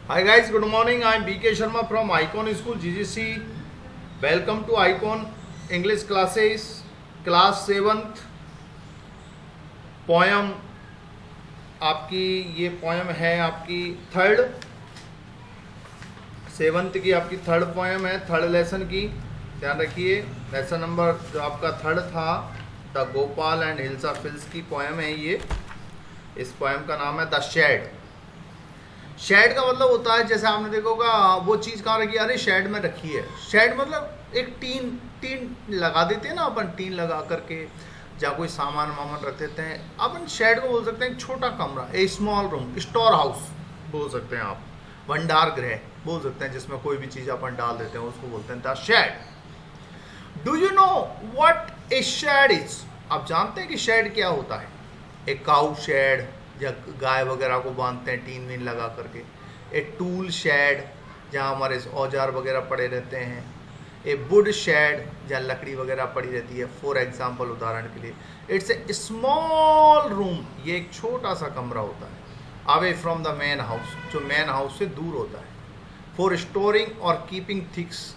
Hi guys, good morning. I am BK Sharma from Icon School GGC. Welcome to Icon English classes, class 7th. Poem आपकी ये poem है आपकी third 7th की आपकी third poem है, third lesson की। ध्यान रखिए, लेसन नंबर जो आपका थर्ड था the Gopal and hills of hills की पोयम है ये। इस पोयम का नाम है द शेड। शेड का मतलब होता है, जैसे आपने देखा होगा, वो चीज़ कहाँ रखी है, अरे शेड में रखी है। शेड मतलब एक टीन लगा देते हैं ना अपन, टीन लगा करके जहाँ कोई सामान वामान रख देते हैं अपन। शेड को बोल सकते हैं एक छोटा कमरा, ए स्मॉल रूम, स्टोर हाउस बोल सकते हैं आप, भंडार गृह बोल सकते हैं, जिसमें कोई भी चीज़ अपन डाल देते हैं उसको बोलते हैं the shed. Do you know what a shed is? आप जानते हैं कि शेड क्या होता है? एक काउ शेड, या गाय वगैरह को बांधते हैं टीन वीन लगा करके। ए टूल शेड, जहाँ हमारे औजार वगैरह पड़े रहते हैं। ए वुड शेड, जहाँ लकड़ी वगैरह पड़ी रहती है। फॉर एग्जाम्पल, उदाहरण के लिए, इट्स ए स्मॉल रूम, ये एक छोटा सा कमरा होता है। Away from the main house, जो मेन हाउस से दूर होता है। फॉर स्टोरिंग और कीपिंग थिंग्स,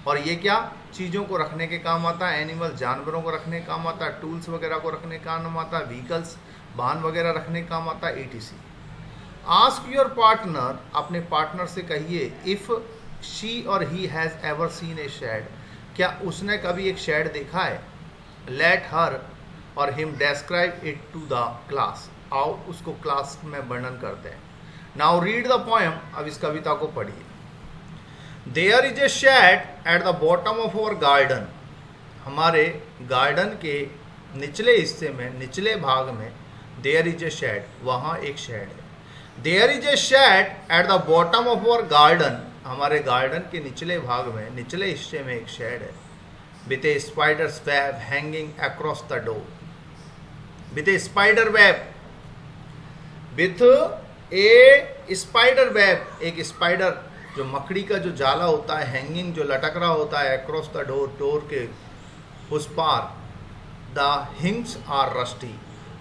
और ये क्या चीज़ों को रखने के काम आता है। एनिमल, जानवरों को रखने के काम आता है। टूल्स वगैरह को रखने के काम आता है। व्हीकल्स, वाहन वगैरह रखने का काम आता है। etc। आस्क योर पार्टनर, अपने पार्टनर से कहिए, if she or he has ever seen a shed, क्या उसने कभी एक शेड देखा है। Let her or him describe it to the class, आओ उसको क्लास में वर्णन करते हैं। नाउ रीड द पोएम, अब इस कविता को पढ़िए। There is a shed at the bottom of our garden, हमारे गार्डन के निचले हिस्से में, निचले भाग में देयर इज ए शेड, वहाँ एक शेड है। There is a shed at the bottom of our garden, हमारे गार्डन के निचले भाग में, निचले हिस्से में एक शेड है। With a spider's web hanging across the door, with a spider web, with a spider web, एक स्पाइडर जो मकड़ी का जो जाला होता है, हैंगिंग जो लटक रहा होता है, अक्रॉस द डोर, डोर के उस पार। द हिंग्स आर रस्टी,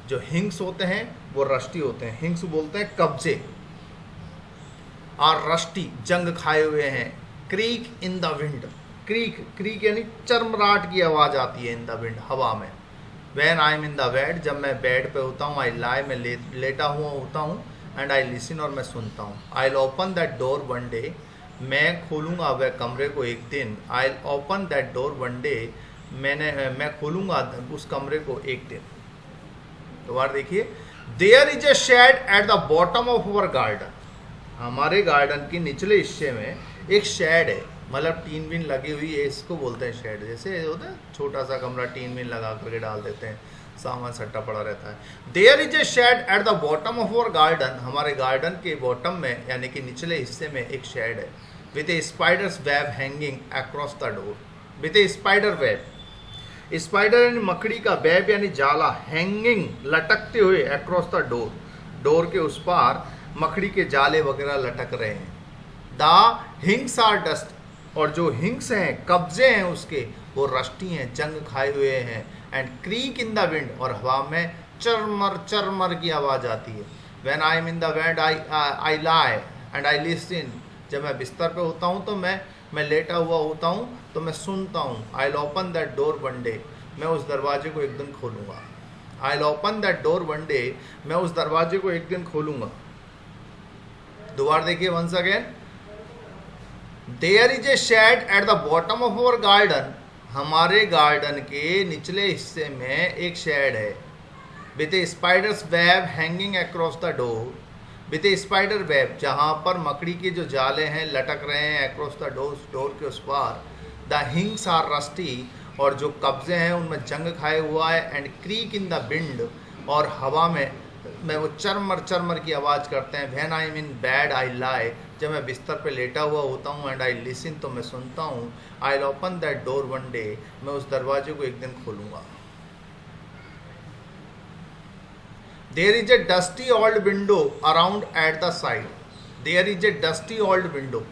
जो हिंग्स होते हैं वो रस्टी होते हैं। हिंग्स बोलते हैं कब्जे। आर रस्टी, जंग खाए हुए हैं। Creek in the wind, creek, creek यानी चरमराट की आवाज़ आती है इन द विंड, हवा में। When I am in the bed, जब मैं बेड पे होता हूँ। आई लाई, मैं लेटा हुआ होता हूँ। एंड आई लिसन, और मैं सुनता हूँ। I open that door one day, मैं खोलूँगा वह कमरे को एक दिन। I open that door one day, मैं खोलूँगा उस कमरे को एक दिन। दोबारा देखिए, there is a shed at the bottom of our garden, हमारे गार्डन के निचले हिस्से में एक शेड है, मतलब टीन बीन लगी हुई है, इसको बोलते हैं शेड। जैसे होता है छोटा सा कमरा, टीन बीन लगा करके डाल देते हैं, सामान सट्टा पड़ा रहता है। There is a shed at the bottom of our garden, हमारे गार्डन के बॉटम में यानी कि निचले हिस्से में एक शेड है। With a spider's web hanging across the door, with a spider web, spider यानी मकड़ी का, वेब यानी जाला, हैंगिंग लटकते हुए, अक्रॉस द डोर, डोर के उस पार मकड़ी के जाले वगैरह लटक रहे हैं। द हिंग्स आर डस्ट, और जो हिंग्स हैं, कब्जे हैं उसके, वो रस्टी हैं, जंग खाए हुए हैं। And creek in the wind, और हवा में चरमर चरमर की आवाज़ आती है। When I am in the bed I lie and I listen, जब मैं बिस्तर पे होता हूँ तो मैं लेटा हुआ होता हूँ तो मैं सुनता हूँ। I open that door one day, मैं उस दरवाजे को एक दिन खोलूँगा। I open that door one day, मैं उस दरवाजे को एक दिन खोलूँगा। दोबारा देखिए, once again. There is a shed at the bottom of our garden, हमारे गार्डन के निचले हिस्से में एक शेड है। With a spider's web hanging across the door, with a spider web, जहाँ पर मकड़ी के जो जाले हैं लटक रहे हैं, अक्रॉस द डोर, डोर के उस पार। द हिंग्स आर रस्टी, और जो कब्जे हैं उनमें जंग खाए हुआ है। And creek in the wind, और हवा में वो चरमर चरमर की आवाज़ करते हैं। When I am in bed I lie, जब मैं बिस्तर पे लेटा हुआ होता हूँ। एंड आई लिसन, तो मैं सुनता हूँ। I open that door one day, मैं उस दरवाजे को एक दिन खोलूँगा। There is a dusty old window around at the side, there is a dusty old window,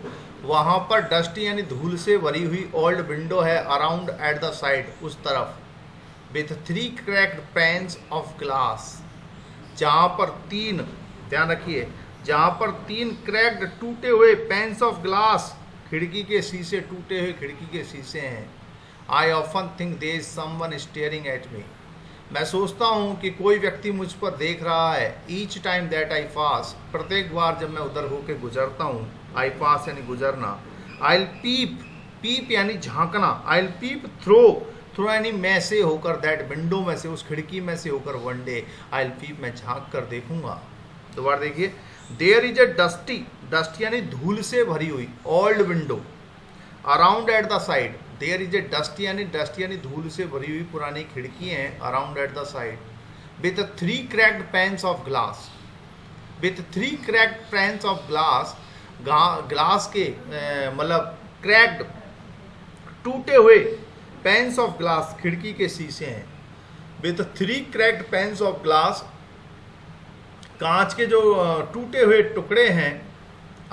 वहाँ पर डस्टी यानी धूल से भरी हुई ओल्ड विंडो है। अराउंड एट द साइड, उस तरफ। With 3 cracked panes of glass, जहाँ पर 3, ध्यान रखिए, जहां पर 3 क्रैक्ड टूटे हुए पैन्स ऑफ ग्लास, खिड़की के शीशे, टूटे हुए खिड़की के शीशे हैं। I often think there is someone staring at me, मैं सोचता हूँ कि कोई व्यक्ति मुझ पर देख रहा है। Each time that I pass, प्रत्येक बार जब मैं उधर होके गुजरता हूँ, आई पास यानी गुजरना, आई विल पीप, पीप यानी झांकना, I will peep through, through यानी में से होकर, दैट विंडो में से, उस खिड़की में से होकर, one day I will peep, मैं झांक कर देखूंगा। दोबारा देखिए, there is a dusty, dust यानी धूल से भरी हुई, old window, around at the side, there is a dust यानी धूल से भरी हुई पुरानी खिड़की हैं, around at the side, with 3 cracked panes of glass, with 3 cracked panes of glass, glass के मतलब क्रैक्ड टूटे हुए पैन्स ऑफ ग्लास, खिड़की के शीशे हैं, with 3 cracked panes of glass, कांच के जो टूटे हुए टुकड़े हैं।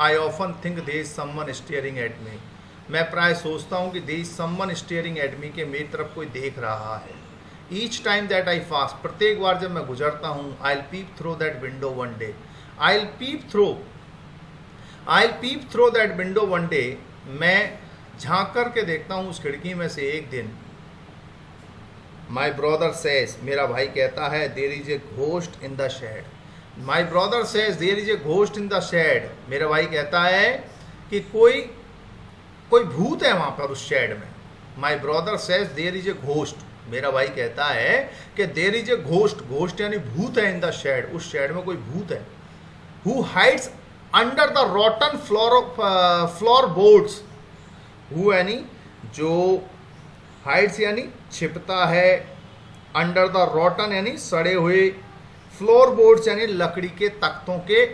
I often think there is someone staring at me, मैं प्राय सोचता हूँ कि there is someone staring at me, के मेरी तरफ कोई देख रहा है। Each time that I pass, प्रत्येक बार जब मैं गुजरता हूँ, I will peep through that window one day, I will peep through that window one day, मैं झांक करके देखता हूँ उस खिड़की में से एक दिन। माई ब्रदर सेज, मेरा भाई कहता है, there is a ghost in the shed, my brother says there is a ghost in the shed, मेरा भाई कहता है कि कोई भूत है वहां पर उस शेड में। My brother says there is a ghost, मेरा भाई कहता है कि there is a ghost, ghost यानी भूत है, इन द शेड, उस शेड में कोई भूत है। Who hides under the rotten floor boards, who यानी जो, हाइड्स यानी छिपता है, अंडर द रॉटन यानी सड़े हुए, फ्लोर बोर्ड्स यानी लकड़ी के तख्तों के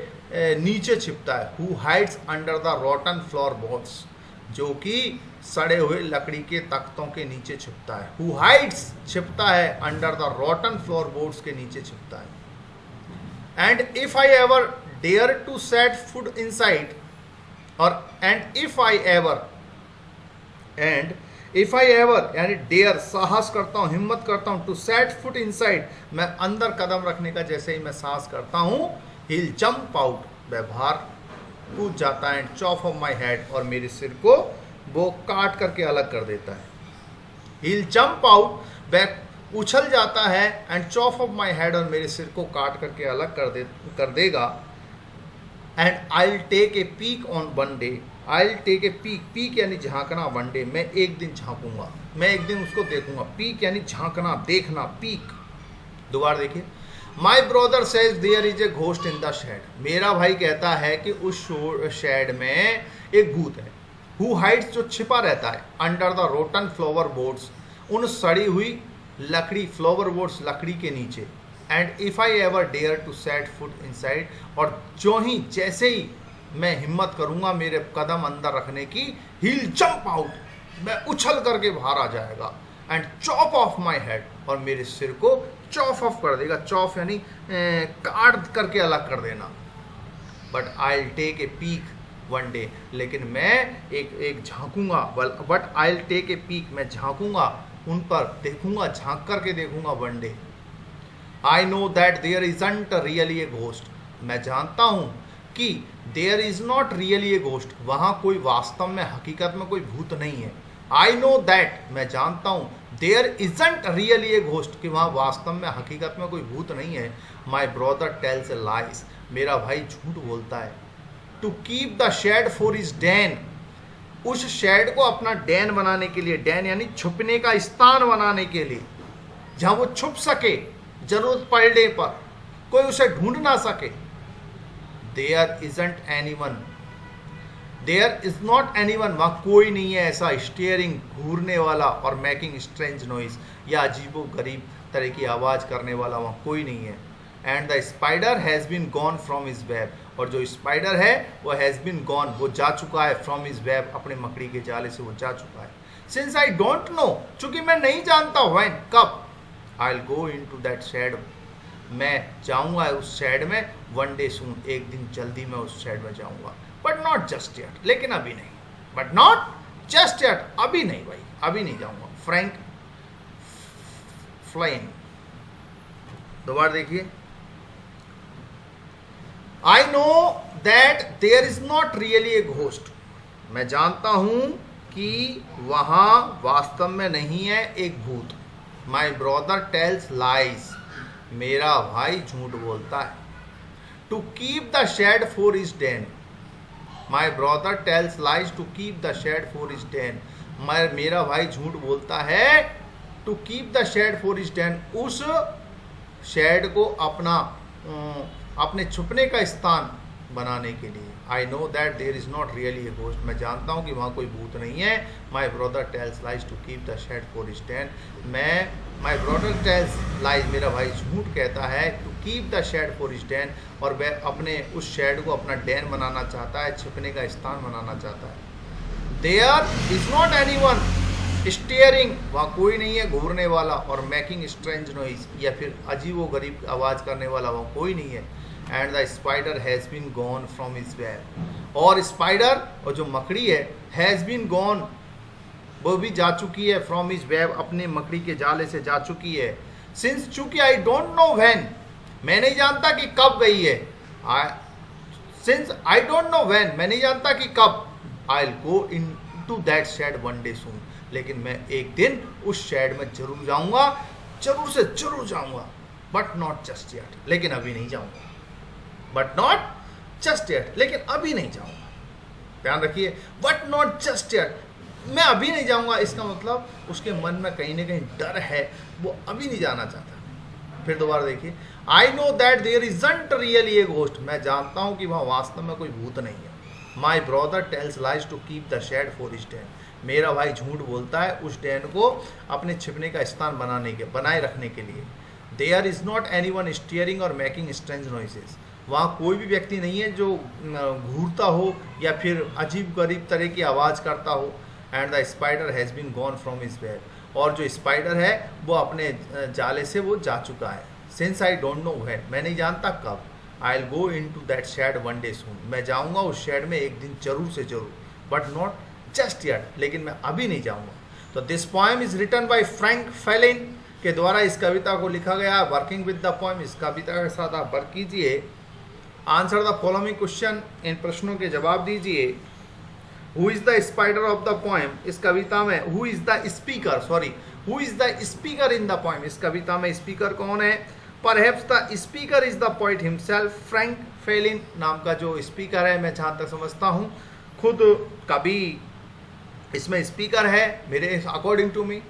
नीचे छिपता है। Who hides under the rotten floor boards, जो कि सड़े हुए लकड़ी के तख्तों के नीचे छिपता है। हु हाइड्स छिपता है, under the rotten floor boards के नीचे छिपता है। And if I ever dare to set foot inside, और एंड इफ आई एवर यानी डेयर, साहस करता हूँ, हिम्मत करता हूँ, टू सेट फुट इनसाइड, मैं अंदर कदम रखने का जैसे ही मैं साहस करता हूँ, ही विल जंप आउट, वह बाहर कूद जाता है, and chop off my head, और मेरे सिर को वो काट करके अलग कर देता है। ही विल जंप आउट, वह उछल जाता है, and chop off my head, और मेरे सिर को काट करके अलग कर देगा। And I will take a peek on one day, I will take a peek, peek यानी झांकना, वन डे, मैं एक दिन झांकूंगा, मैं एक दिन उसको देखूंगा। पीक यानी झांकना, देखना, पीक। दोबारा देखिए, my brother says there is a ghost in the shed, मेरा भाई कहता है कि उस शेड में एक भूत है। हु हाइड्स, जो छिपा रहता है, under the rotten flower boards, उन सड़ी हुई लकड़ी, फ्लावर बोर्ड्स लकड़ी के नीचे। And if I ever dare to set foot inside, और जैसे ही मैं हिम्मत करूंगा मेरे कदम अंदर रखने की, ही विल जंप आउट, मैं उछल करके बाहर आ जाएगा, and chop off my head, और मेरे सिर को चॉप ऑफ कर देगा। चॉप यानी काट करके अलग कर देना। But I will take a peek one day, लेकिन मैं एक झांकूंगा, but I will take a peek, मैं झांकूंगा उन पर, देखूंगा, झांक करके देखूंगा one day. I know that there isn't really a ghost, मैं जानता हूं कि there is not really a ghost, वहां कोई वास्तव में, हकीकत में कोई भूत नहीं है। आई नो दैट, मैं जानता हूं, there isn't really a ghost, कि वहां वास्तव में, हकीकत में कोई भूत नहीं है। My brother tells a lies, मेरा भाई झूठ बोलता है। To keep the shed for his den, उस शेड को अपना डैन बनाने के लिए, डैन यानी छुपने का स्थान बनाने के लिए, जहां वो छुप सके, जरूरत पड़ने पर कोई उसे ढूंढ ना सके। There isn't anyone, there is not anyone, वहां कोई नहीं है ऐसा, स्टीयरिंग, घूरने वाला, और मेकिंग स्ट्रेंज नॉइज, या अजीबो गरीब तरह की आवाज करने वाला, वहां कोई नहीं है। And the spider has been gone from his web, और जो स्पाइडर है वो हैज बीन गॉन, वो जा चुका है, फ्रॉम हिज वेब, अपने मकड़ी के जाले से वो जा चुका है। सिंस आई डोंट नो, चूंकि मैं नहीं जानता व्हेन, कब, I will go into that shed, मैं जाऊंगा उस शेड में, वन डे सून, एक दिन जल्दी मैं उस शेड में जाऊंगा। बट नॉट जस्ट येट, लेकिन अभी नहीं, बट नॉट जस्ट येट, अभी नहीं भाई, अभी नहीं जाऊंगा। Frank Flynn. दोबारा देखिए, I know that there is not really a ghost, मैं जानता हूं कि वहां वास्तव में नहीं है एक भूत। माई ब्रदर टेल्स लाइज, मेरा भाई झूठ बोलता है। To keep the shed for his den, my brother tells lies to keep the shed for his den, मेरा भाई झूठ बोलता है to keep the shed for his den, उस शेड को अपने छुपने का स्थान बनाने के लिए। I know that there is not really a ghost, मैं जानता हूँ कि वहाँ कोई भूत नहीं है। My brother tells lies to keep the shed for his den, my brother tells lies, मेरा भाई झूठ कहता है to keep the shed for his den, और वह अपने उस शेड को अपना डेन बनाना चाहता है, छिपने का स्थान बनाना चाहता है। There is not anyone staring, वहाँ कोई नहीं है घूरने वाला, और मेकिंग स्ट्रेंज नॉइज, या फिर अजीबो गरीब आवाज़ करने वाला वहाँ कोई नहीं है। And the spider has been gone from his web, और स्पाइडर और जो मकड़ी है हैज़ बीन गॉन, वो भी जा चुकी है, फ्रॉम हिज वेब, अपने मकड़ी के जाले से जा चुकी है। सिंस, चूंकि आई डोंट नो व्हेन, मैं नहीं जानता कि कब गई है। Since I don't know when, मैं नहीं जानता कि कब। I will go into that shed one day soon, लेकिन मैं एक दिन उस शेड में जरूर जाऊंगा, जरूर से जरूर जाऊंगा। बट नॉट जस्ट येट, लेकिन अभी नहीं जाऊंगा। बट नॉट जस्ट येट, लेकिन अभी नहीं जाऊंगा। ध्यान रखिए, बट नॉट जस्ट येट, मैं अभी नहीं जाऊंगा, इसका मतलब उसके मन में कहीं ना कहीं डर है, वो अभी नहीं जाना चाहता। फिर दोबारा देखिए, I know that there isn't really a ghost, मैं जानता हूं कि वहां वास्तव में कोई भूत नहीं है। My brother tells lies to keep the shed for his den, मेरा भाई झूठ बोलता है उस डेन को अपने छिपने का स्थान बनाए रखने के लिए। There is not anyone staring और मेकिंग स्ट्रेंज नॉइसेस, वहाँ कोई भी व्यक्ति नहीं है जो घूरता हो या फिर अजीब गरीब तरह की आवाज़ करता हो। And the spider has been gone from his web, और जो स्पाइडर है वो अपने जाले से वो जा चुका है। Since I don't know when, मैं नहीं जानता कब। I will go into that shed one day soon, मैं जाऊँगा उस शेड में एक दिन जरूर से जरूर। बट नॉट जस्ट येट, लेकिन मैं अभी नहीं जाऊँगा। तो this poem is written by Frank Flynn के द्वारा इस कविता को लिखा गया। वर्किंग विद द पोएम, इस कविता के साथ आप वर्क कीजिए। आंसर द फॉलोइंग क्वेश्चन, इन प्रश्नों के जवाब दीजिए। Who is the spider of the poem, इस कविता में who is the speaker, who is the speaker in the poem, इस कविता में स्पीकर कौन है। Perhaps the speaker is the poet himself, Frank Phelan नाम का जो स्पीकर है, मैं जहाँ तक समझता हूँ खुद कवि इसमें स्पीकर है मेरे according to me.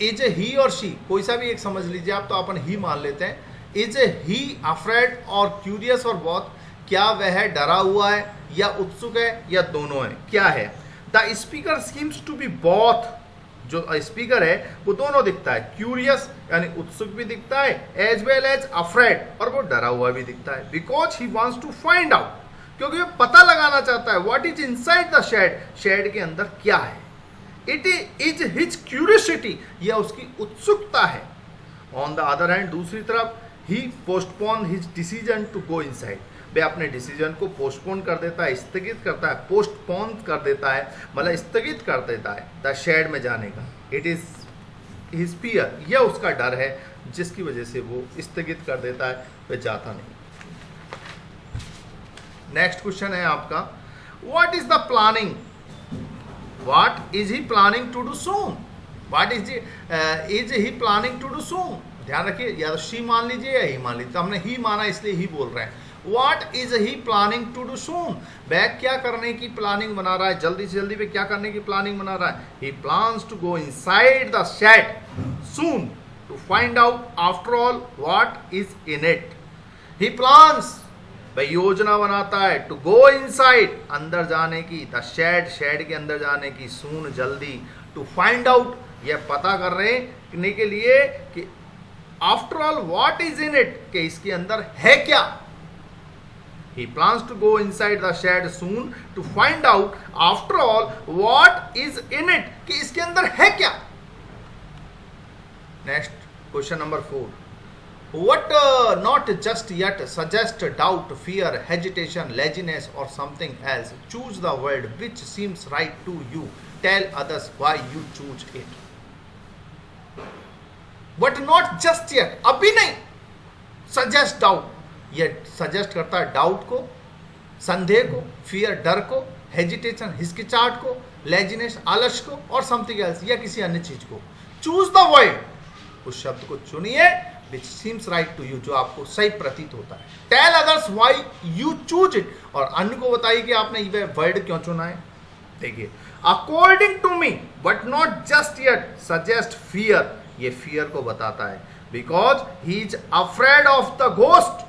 Is he और शी, कोई सा भी एक समझ लीजिए आप, तो अपन ही मान लेते हैं। इज ही अफ्रेड और क्यूरियस और बहुत, क्या वह डरा हुआ है या उत्सुक है या दोनों है, क्या है। The speaker seems to be both, जो स्पीकर है वो दोनों दिखता है, क्यूरियस यानी उत्सुक भी दिखता है, एज वेल एज अफ्रेड, और वो डरा हुआ भी दिखता है। Because he wants to find out, क्योंकि वो पता लगाना चाहता है what is inside the shed, shed के अंदर क्या है। इट इज हिज क्यूरियोसिटी, यह उसकी उत्सुकता है। ऑन द अदर हैंड, दूसरी तरफ, he postpone his decision to go inside, वह अपने डिसीजन को पोस्टपोन कर देता है, स्थगित करता है, पोस्टपोन कर देता है मतलब स्थगित कर देता है द शेड में जाने का। इट इज हिज फियर, यह उसका डर है जिसकी वजह से वो स्थगित कर देता है, वह जाता नहीं। नेक्स्ट क्वेश्चन है आपका, what is the planning, what is he planning to do soon, what is he planning to do soon. ध्यान रखिए, या तो शी मान लीजिए या ही मान लीजिए, तो हमने ही माना इसलिए ही बोल रहे हैं। What is he planning to do soon, वह क्या करने की प्लानिंग बना रहा है, जल्दी से जल्दी पे क्या करने की प्लानिंग बना रहा है। He plans to go inside the shed soon to find out after all what is in it. He plans, वह योजना बनाता है, टू गो इनसाइड, अंदर जाने की, द शेड, शेड के अंदर जाने की, सून जल्दी, टू फाइंड आउट, यह पता करने के लिए कि after all what is in it, कि इसके अंदर है क्या। He plans to go inside the shed soon to find out after all what is in it, कि इसके अंदर है क्या। Next question number 4, what not just yet suggest doubt, fear, hesitation, laziness or something else. Choose the word which seems right to you. Tell others why you choose it. What not just yet, अभी नहीं, suggest doubt, ये suggest करता है doubt को, संदेह को, fear डर को, हेजिटेशन हिचकिचाहट को, लेजीनेस आलस को, और समथिंग एल्स या किसी अन्य चीज को। चूज द वर्ड, उस शब्द को चुनिए which seems right to you, जो आपको सही प्रतीत होता है। Tell others why you choose it, और अन्य को बताइए कि आपने ये वर्ड क्यों चुना है। देखिए, according to me but not just yet suggest fear, ये फियर को बताता है। Because he is afraid of the ghost,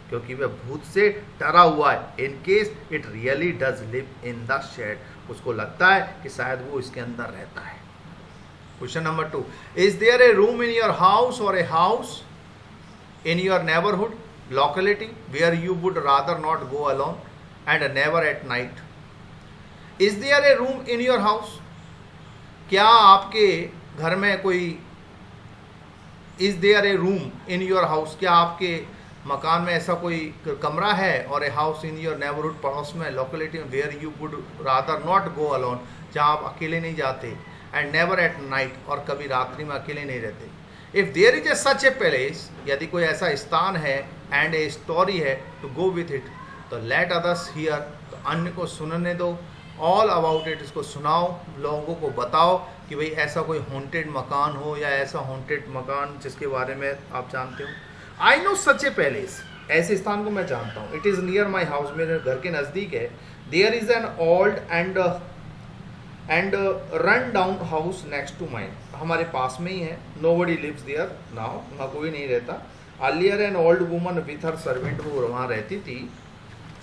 क्योंकि वह भूत से डरा हुआ है। In case it really does live in the shed, उसको लगता है कि शायद वो इसके अंदर रहता है। Question number 2, is there a room in your house or a house in your neighbourhood locality where you would rather not go alone and never at night? Is there a room in your house, क्या आपके घर में कोई, is there a room in your house, क्या आपके मकान में ऐसा कोई कमरा है, और a house in your neighbourhood पड़ोस में locality where you would rather not go alone, जहाँ आप अकेले नहीं जाते, एंड नेवर एट नाइट, और कभी रात्रि में अकेले नहीं रहते। If there is a such a place, यदि कोई ऐसा स्थान है, एंड ए स्टोरी है टू गो विथ इट, तो लेट अदर्स हियर, तो अन्य को सुनने दो। ऑल अबाउट इट, इसको सुनाओ, लोगों को बताओ कि भाई ऐसा कोई हॉन्टेड मकान हो, या ऐसा हॉन्टेड मकान जिसके बारे में आप जानते हो। I know such A palace, ऐसे स्थान को मैं जानता हूँ। It is near my house, मेरे घर के नज़दीक है। There is an old and run down house next to mine, हमारे पास में ही है। Nobody lives there now, वहाँ कोई नहीं रहता। Earlier an old woman with her servant, वो वहाँ रहती थी।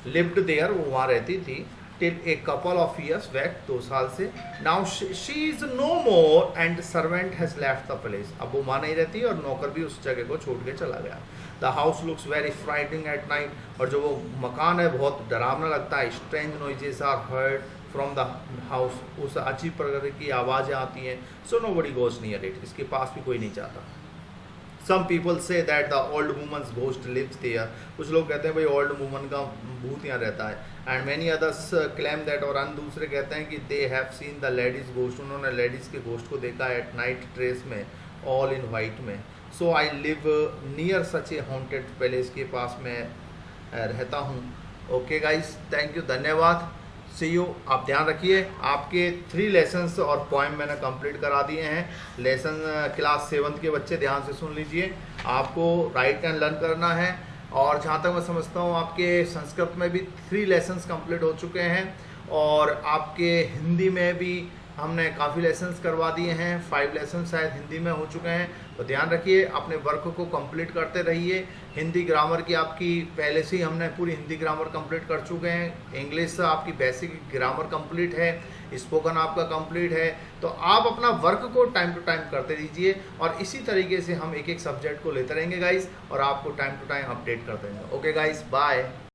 लिव्ड देयर, वो वहाँ रहती थी। Till a couple of years back, 2 साल से। Now she is no more and servant has left the place, अब वो वहाँ नहीं रहती और नौकर भी उस जगह को छोड़ के चला गया। The house looks very frightening at night, और जो वो मकान है बहुत डरावना लगता है। Strange noises are heard from the house, उस अजीब प्रकार की आवाज़ें आती हैं। So nobody goes near it, इसके पास भी कोई नहीं जाता। Some people say that the old woman's ghost lives there, कुछ लोग कहते हैं भाई ओल्ड वुमन का भूत यहाँ रहता है। And many others claim that, और अन्य दूसरे कहते हैं कि they have seen the lady's ghost, उन्होंने लेडीज़ के घोस्ट को देखा एट नाइट ड्रेस में, ऑल इन वाइट में। So I live near such a haunted palace, के पास में रहता हूँ। ओके गाइस, थैंक यू, धन्यवाद, सी यू। आप ध्यान रखिए, आपके 3 लेसन्स और पोएम मैंने कंप्लीट करा दिए हैं। लेसन क्लास 7th के बच्चे ध्यान से सुन लीजिए, आपको राइट एंड लर्न करना है। और जहाँ तक मैं समझता हूँ आपके संस्कृत में भी 3 लेसन्स कंप्लीट हो चुके हैं, और आपके हिंदी में भी हमने काफ़ी लेसन्स करवा दिए हैं। 5 लेसन शायद हिंदी में हो चुके हैं। तो ध्यान रखिए, अपने वर्क को कंप्लीट करते रहिए। हिंदी ग्रामर की आपकी पहले से ही हमने पूरी हिंदी ग्रामर कंप्लीट कर चुके हैं। इंग्लिश आपकी बेसिक ग्रामर कंप्लीट है, स्पोकन आपका कंप्लीट है। तो आप अपना वर्क को टाइम टू टाइम करते रहिए, और इसी तरीके से हम एक एक सब्जेक्ट को लेते रहेंगे गाइस, और आपको टाइम टू टाइम अपडेट करते रहेंगे। Okay guys, bye.